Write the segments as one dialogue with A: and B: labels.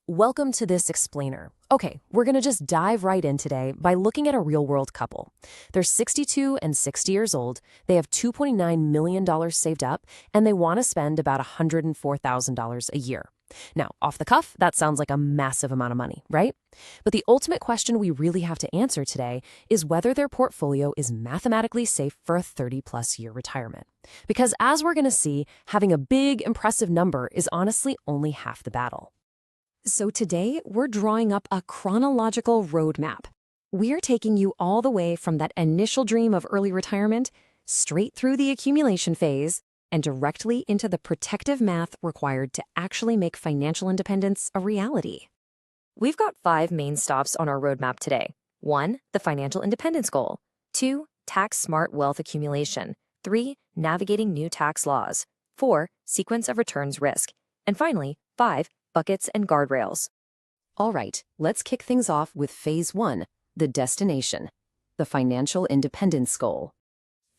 A: Welcome to this explainer. Okay, we're going to just dive right in today by looking at a real-world couple. They're 62 and 60 years old, they have $2.9 million saved up, and they want to spend about $104,000 a year. Now, off the cuff, that sounds like a massive amount of money, right? But the ultimate question we really have to answer today is whether their portfolio is mathematically safe for a 30-plus year retirement. Because as we're going to see, having a big, impressive number is honestly only half the battle. So today, we're drawing up a chronological roadmap. We're taking you all the way from that initial dream of early retirement, straight through the accumulation phase, and directly into the protective math required to actually make financial independence a reality. We've got 5 main stops on our roadmap today. 1, the financial independence goal. 2, tax-smart wealth accumulation. 3, navigating new tax laws. 4, sequence of returns risk. And finally, 5, buckets and guardrails. All right, let's kick things off with phase 1, the destination, the financial independence goal.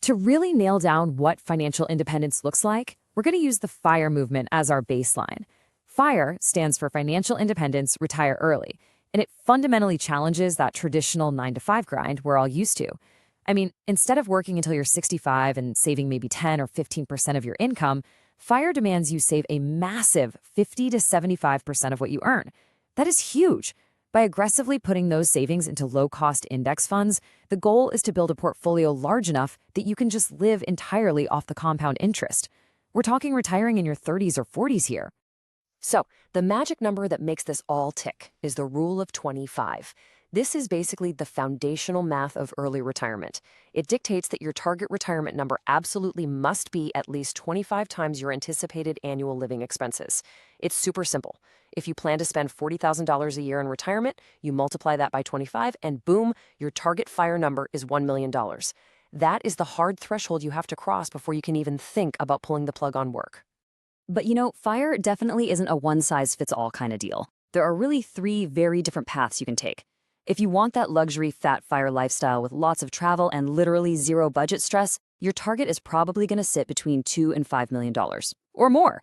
A: To really nail down what financial independence looks like, we're going to use the FIRE movement as our baseline. FIRE stands for Financial Independence Retire Early, and it fundamentally challenges that traditional 9-to-5 grind we're all used to. I mean, instead of working until you're 65 and saving maybe 10 or 15% of your income, FIRE demands you save a massive 50 to 75% of what you earn. That is huge. By aggressively putting those savings into low-cost index funds, the goal is to build a portfolio large enough that you can just live entirely off the compound interest. We're talking retiring in your 30s or 40s here. So, the magic number that makes this all tick is the rule of 25. This is basically the foundational math of early retirement. It dictates that your target retirement number absolutely must be at least 25 times your anticipated annual living expenses. It's super simple. If you plan to spend $40,000 a year in retirement, you multiply that by 25, and boom, your target FIRE number is $1 million. That is the hard threshold you have to cross before you can even think about pulling the plug on work.
B: But FIRE definitely isn't a one-size-fits-all kind of deal. There are really 3 very different paths you can take. If you want that luxury fat FIRE lifestyle with lots of travel and literally zero budget stress, your target is probably going to sit between $2 and $5 million, or more.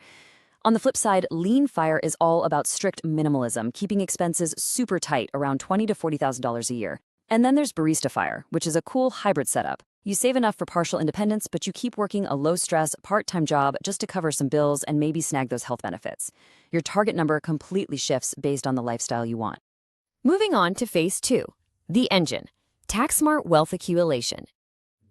B: On the flip side, lean FIRE is all about strict minimalism, keeping expenses super tight, around $20,000 to $40,000 a year. And then there's barista FIRE, which is a cool hybrid setup. You save enough for partial independence, but you keep working a low-stress, part-time job just to cover some bills and maybe snag those health benefits. Your target number completely shifts based on the lifestyle you want. Moving on to phase 2, the engine, tax-smart wealth accumulation.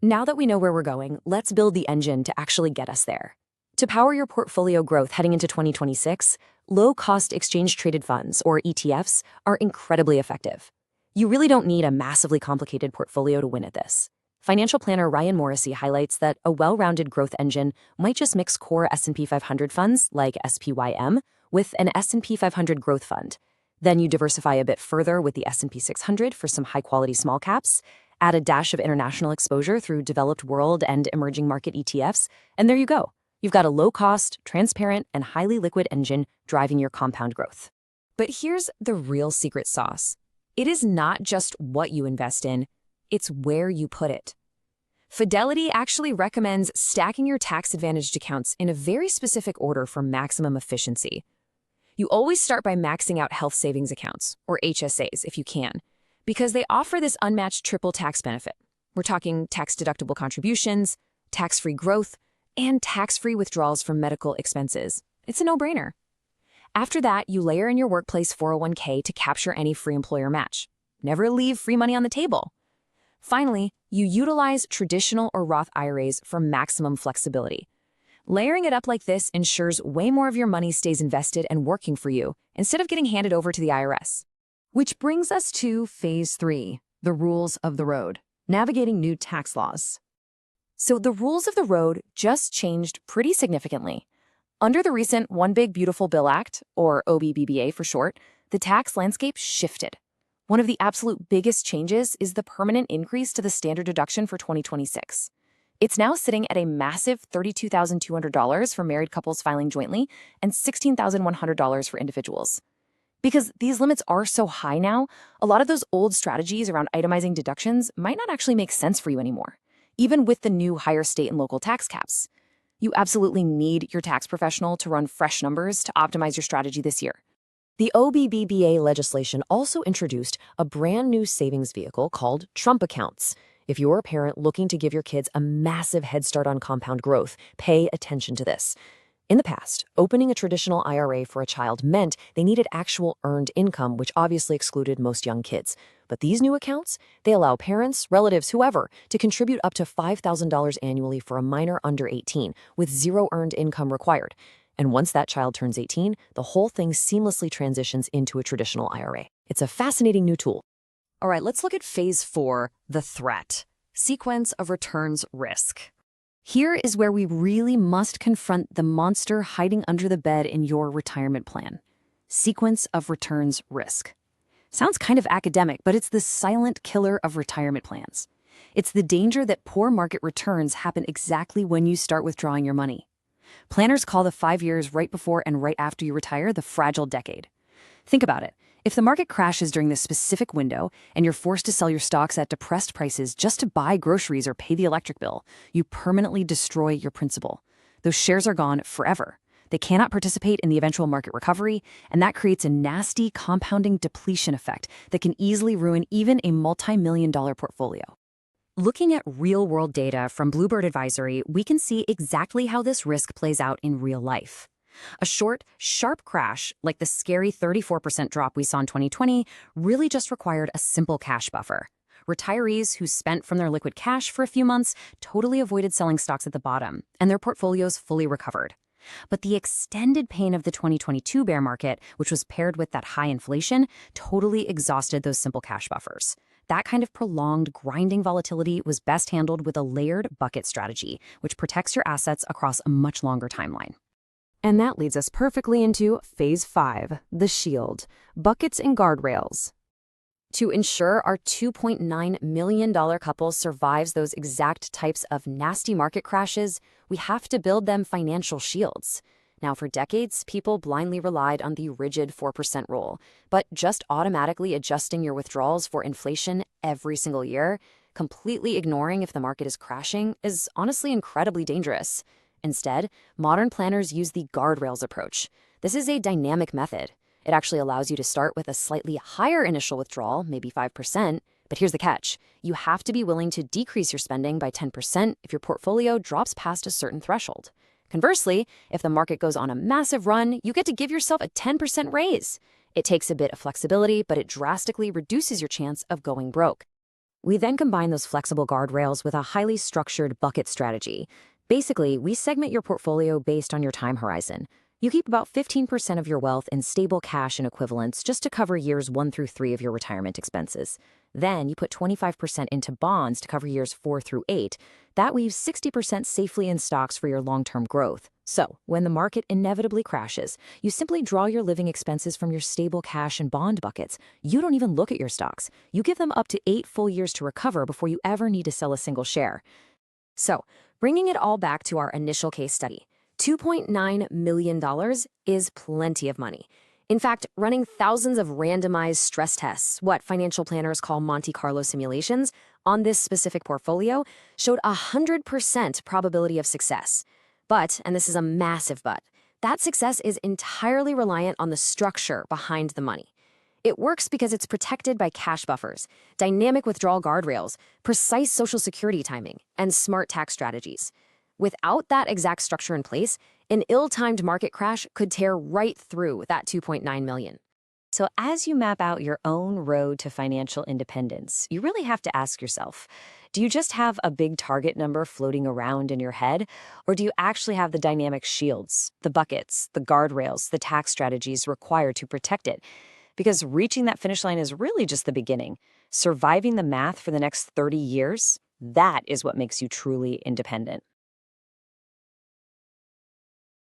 A: Now that we know where we're going, let's build the engine to actually get us there. To power your portfolio growth heading into 2026, low-cost exchange-traded funds, or ETFs, are incredibly effective. You really don't need a massively complicated portfolio to win at this. Financial planner Ryan Morrissey highlights that a well-rounded growth engine might just mix core S&P 500 funds, like SPYM, with an S&P 500 growth fund. Then you diversify a bit further with the S&P 600 for some high-quality small caps, add a dash of international exposure through developed world and emerging market ETFs, and there you go. You've got a low-cost, transparent, and highly liquid engine driving your compound growth. But here's the real secret sauce. It is not just what you invest in, it's where you put it. Fidelity actually recommends stacking your tax-advantaged accounts in a very specific order for maximum efficiency. You always start by maxing out health savings accounts, or HSAs if you can, because they offer this unmatched triple tax benefit. We're talking tax-deductible contributions, tax-free growth, and tax-free withdrawals from medical expenses. It's a no-brainer. After that, you layer in your workplace 401k to capture any free employer match. Never leave free money on the table. Finally, you utilize traditional or Roth IRAs for maximum flexibility. Layering it up like this ensures way more of your money stays invested and working for you instead of getting handed over to the IRS. Which brings us to phase 3, the rules of the road, navigating new tax laws. So the rules of the road just changed pretty significantly. Under the recent One Big Beautiful Bill Act, or OBBBA for short, the tax landscape shifted. One of the absolute biggest changes is the permanent increase to the standard deduction for 2026. It's now sitting at a massive $32,200 for married couples filing jointly and $16,100 for individuals. Because these limits are so high now, a lot of those old strategies around itemizing deductions might not actually make sense for you anymore, even with the new higher state and local tax caps. You absolutely need your tax professional to run fresh numbers to optimize your strategy this year. The OBBBA legislation also introduced a brand new savings vehicle called Trump accounts. If you're a parent looking to give your kids a massive head start on compound growth, pay attention to this. In the past, opening a traditional IRA for a child meant they needed actual earned income, which obviously excluded most young kids. But these new accounts, they allow parents, relatives, whoever, to contribute up to $5,000 annually for a minor under 18, with zero earned income required. And once that child turns 18, the whole thing seamlessly transitions into a traditional IRA. It's a fascinating new tool.
B: All right, let's look at phase 4, the threat. Sequence of returns risk. Here is where we really must confront the monster hiding under the bed in your retirement plan. Sequence of returns risk. Sounds kind of academic, but it's the silent killer of retirement plans. It's the danger that poor market returns happen exactly when you start withdrawing your money. Planners call the 5 years right before and right after you retire the fragile decade. Think about it. If the market crashes during this specific window and you're forced to sell your stocks at depressed prices just to buy groceries or pay the electric bill, you permanently destroy your principal. Those shares are gone forever. They cannot participate in the eventual market recovery, and that creates a nasty compounding depletion effect that can easily ruin even a multi-million-dollar portfolio. Looking at real-world data from Bluebird Advisory, we can see exactly how this risk plays out in real life. A short, sharp crash, like the scary 34% drop we saw in 2020, really just required a simple cash buffer. Retirees who spent from their liquid cash for a few months totally avoided selling stocks at the bottom, and their portfolios fully recovered. But the extended pain of the 2022 bear market, which was paired with that high inflation, totally exhausted those simple cash buffers. That kind of prolonged, grinding volatility was best handled with a layered bucket strategy, which protects your assets across a much longer timeline.
A: And that leads us perfectly into phase 5, the shield, buckets and guardrails. To ensure our $2.9 million couple survives those exact types of nasty market crashes, we have to build them financial shields. Now, for decades, people blindly relied on the rigid 4% rule, but just automatically adjusting your withdrawals for inflation every single year, completely ignoring if the market is crashing, is honestly incredibly dangerous. Instead, modern planners use the guardrails approach. This is a dynamic method. It actually allows you to start with a slightly higher initial withdrawal, maybe 5%, but here's the catch. You have to be willing to decrease your spending by 10% if your portfolio drops past a certain threshold. Conversely, if the market goes on a massive run, you get to give yourself a 10% raise. It takes a bit of flexibility, but it drastically reduces your chance of going broke. We then combine those flexible guardrails with a highly structured bucket strategy. Basically, we segment your portfolio based on your time horizon. You keep about 15% of your wealth in stable cash and equivalents just to cover years 1 through 3 of your retirement expenses. Then you put 25% into bonds to cover years 4 through 8. That leaves 60% safely in stocks for your long-term growth. So, when the market inevitably crashes, you simply draw your living expenses from your stable cash and bond buckets. You don't even look at your stocks. You give them up to 8 full years to recover before you ever need to sell a single share. So, bringing it all back to our initial case study, $2.9 million is plenty of money. In fact, running thousands of randomized stress tests, what financial planners call Monte Carlo simulations, on this specific portfolio showed a 100% probability of success. But, and this is a massive but, that success is entirely reliant on the structure behind the money. It works because it's protected by cash buffers, dynamic withdrawal guardrails, precise Social Security timing, and smart tax strategies. Without that exact structure in place, an ill-timed market crash could tear right through that $2.9 million. So as you map out your own road to financial independence, you really have to ask yourself, do you just have a big target number floating around in your head? Or do you actually have the dynamic shields, the buckets, the guardrails, the tax strategies required to protect it? Because reaching that finish line is really just the beginning. Surviving the math for the next 30 years, that is what makes you truly independent.